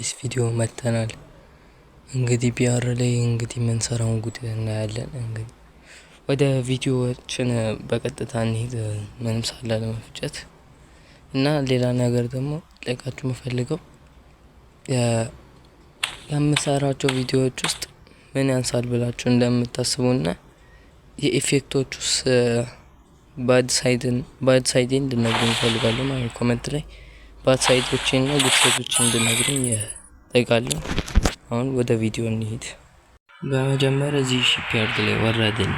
በአዲስ ቪዲዮ መጥተናል። እንግዲህ ቢአር ላይ የምንሰራውን ጉድ እናያለን። እንግዲህ ወደ ቪዲዮዎችን በቀጥታ እንሂድ፣ ምንም ሳላለመፍጨት እና ሌላ ነገር ደግሞ ልጠይቃችሁ የምፈልገው የምሰራቸው ቪዲዮዎች ውስጥ ምን ያንሳል ብላችሁ እንደምታስቡና የኢፌክቶቹስ ባድ ሳይድ እንድነግሩኝ እፈልጋለሁ ማለት ኮሜንት ላይ ባድ ሳይዶችን እና ጉድ ሳይዶችን እንድነግሩኝ እጠይቃለሁ። አሁን ወደ ቪዲዮ እንሂድ። በመጀመሪያ እዚህ ሺፕያርድ ላይ ወረድን።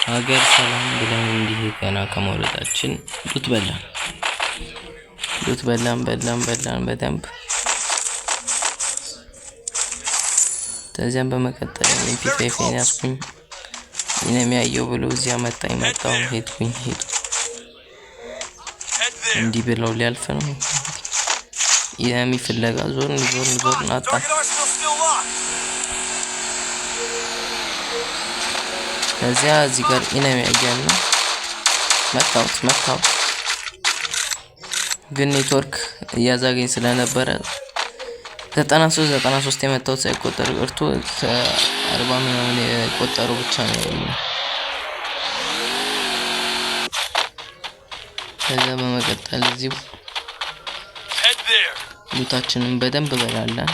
ሀገር ሰላም ብለን እንዲህ ገና ከመውረዳችን ሉት በላን በደንብ። ከዚያም በመቀጠል MP5 ያስኩኝ የሚያየው ብሎ እዚያ መጣው ሄድኩኝ እንዲህ ብለው ሊያልፍ ነው የሚፈልጋ ዞር ናጣ። ከዚያ እዚህ ጋር ኢነሚ ያያና መታወት ግን ኔትወርክ እያዛገኝ ስለነበረ 93 የመታወት ሳይቆጠር ቀርቶ 40 ምናምን የቆጠሩ ብቻ ነው። ከዛ በመቀጠል እዚህ ሉታችንን በደንብ በላለን።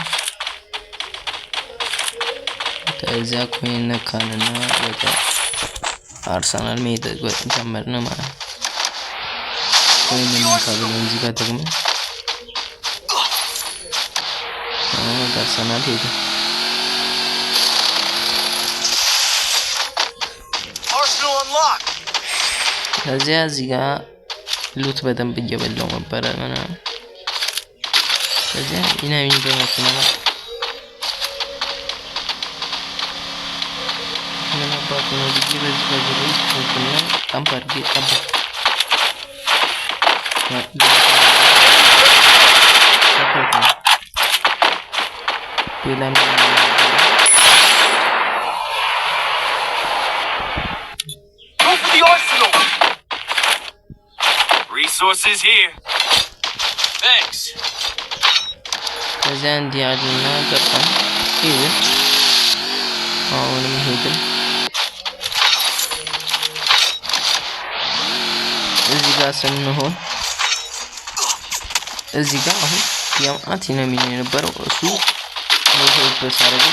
ከዛ ኮይን ነካንና ወደ አርሰናል መሄድ ጀመርን ማለት ነው። ኮይን ነካ ብለን እዚህ ጋር ደግሞ አርሰናል ሄደ። ከዚያ እዚህ ጋር ሉት በደንብ እየበላው ነበረ ምናምን። ከዚያ ኢናሚን በመኪና ምን አባቱ ነው ልጅ በዚህ ከዝሩ ታምፓር ጌጣባ ሌላም resources here. Thanks. ከዚያ እንዲህ ያሉና ገባን። ይሄን አሁንም ሄድን። እዚህ ጋር ስንሆን እዚህ ጋር አሁን ያማት ነው የነበረው እሱ ነው በሳረግ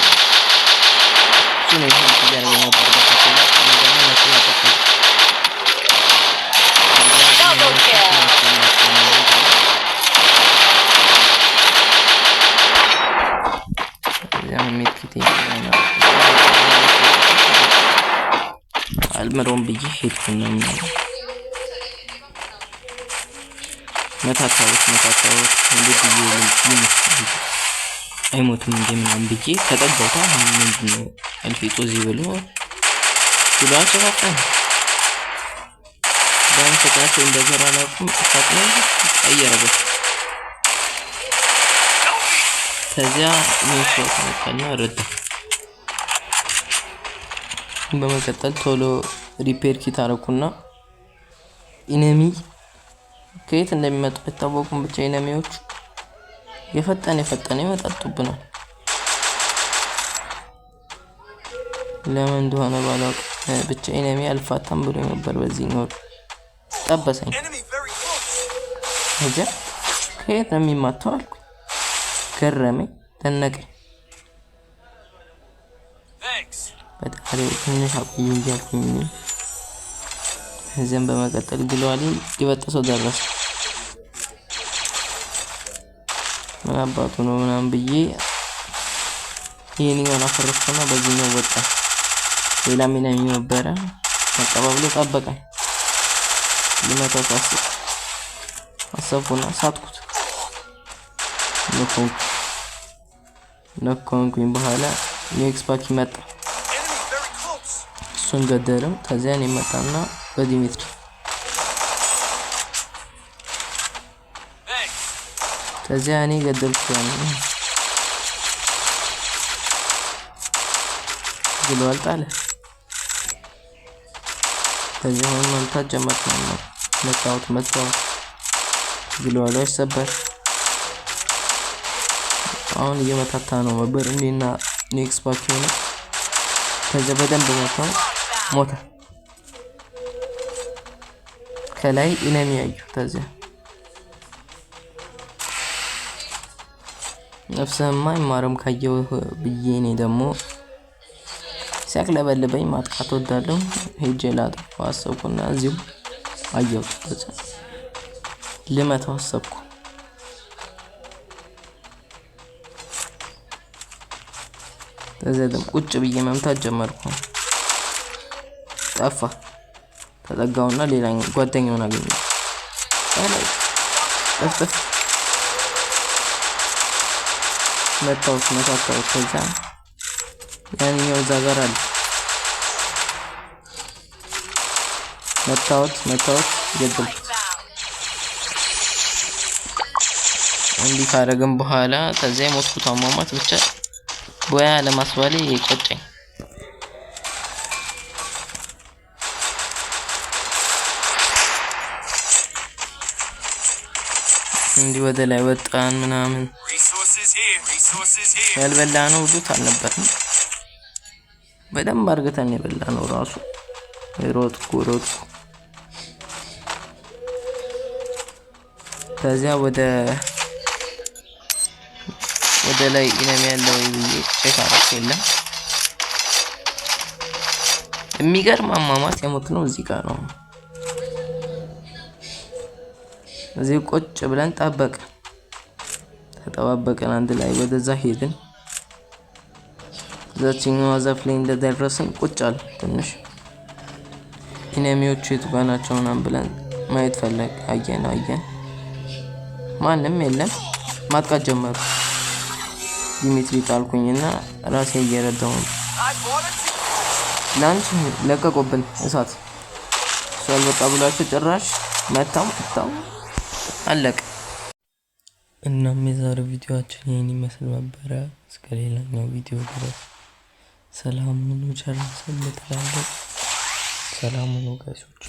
እሱ ነው ያለው ነበር በተከለ እንደኛ ነው ያጠቃው። አልመሮም ብዬ ሄድኩና መታታውት እንዴ አይሞትም እንዴ ምናምን ብዬ ተጠጋውታ። ምንድነው አልፊጦ እዚህ ብሎ ተባፈን ተቃቸው እንደገና ነው ፈጥነው አየረበት። ከዚያ ኔትወርክ ተነካና ረዳ። በመቀጠል ቶሎ ሪፔር ኪት አረኩና ኢነሚ ከየት እንደሚመጡ አይታወቁም። ብቻ ኢነሚዎች የፈጠነ ይመጣጡብናል። ለምን እንደሆነ ባላውቅ ብቻ ኢነሚ አልፋታም ብሎ ነበር። በዚህ ነው ጠበሰኝ። እዚያ ከየት ነው የሚማታው አልኩ። ገረመኝ፣ ደነቀኝ። በጣም ትንሽ አቆየኝ እያልኩኝ እዚያም በመቀጠል ግለዋል ሊበጠሰው ደረሰ። ምን አባቱ ነው ምናምን ብዬ ይሄንን አፈረስኩና በዚህኛው ወጣ። ሌላ ሚናሚ ነበረ ተቀባብሎ ጠበቀኝ። ለማታው አሰብኩና ሳትኩት። ነኮንኩኝ በኋላ ኔክስት ፓክ መጣ። እሱን ገደለው። ከዚያ እኔ መጣና በዲሜትሪ ከዚያ እኔ ገደልኩት። ግሏል ጣለ። ከዚያ አሁን መምታት ጀመርኩ ነው መጣው ግሏል አይሰበር አሁን እየመታታ ነው በርንዴና ኔክስ ባክ ሆነ ከዛ በደንብ መታው ሞተ ከላይ ኢነሚ ያዩ ተዘ ነፍሰማ ይማረም ካየው ብዬ እኔ ደግሞ ሲያክለበልበኝ ማጥቃት ወዳለው ሄጄ ላጥፋው አሰብኩና እዚሁ አየው ተዘ ልመታው አሰብኩ ተዘደም ቁጭ ብዬ መምታት ጀመርኩ ጠፋ ተጠጋውና ሌላኛው ጓደኛውን አገኘ አላይ ጠፍጠፍ መታው ከዛ ያንኛው ዛጋር አለ መታው ገደልኩት እንዲህ ካረግን በኋላ ከዛ የሞትኩት አሟሟት ብቻ ቦያ ለማስባሌ ቆጨኝ እንዲህ ወደ ላይ ወጣን ምናምን ያልበላነው ዱት አልነበረም በደንብ አርገተን የበላነው ራሱ ሮጥኩ ከዚያ ወደ ላይ ኢነሚ ያለው ይብዬ ቼክ አረኩ የለም የሚገርም አሟሟት የሞት ነው እዚህ ጋር ነው እዚህ ቁጭ ብለን ተጠባበቀን አንድ ላይ ወደዛ ሄድን ዘቺኛው ዛፍ ላይ እንደደረስን ቁጭ አለ ትንሽ ኢነሚዎቹ የቱጋናቸው ምናምን ብለን ማየት ፈለግ አየን ማንም የለም ማጥቃት ጀመሩ ዲሚትሪ ጣልኩኝና ራሴ እየረዳው ላንች ለቀቆብን እሳት ሷል በቃ ብላችሁ ጭራሽ መታው አለቀ እናም የዛሬው ቪዲዮአችን ይሄን ይመስል ነበር እስከ ሌላኛው ቪዲዮ ድረስ ሰላም ሁኑ ቸር ሰንብቱ ሰላም ሁኑ ጋይሶች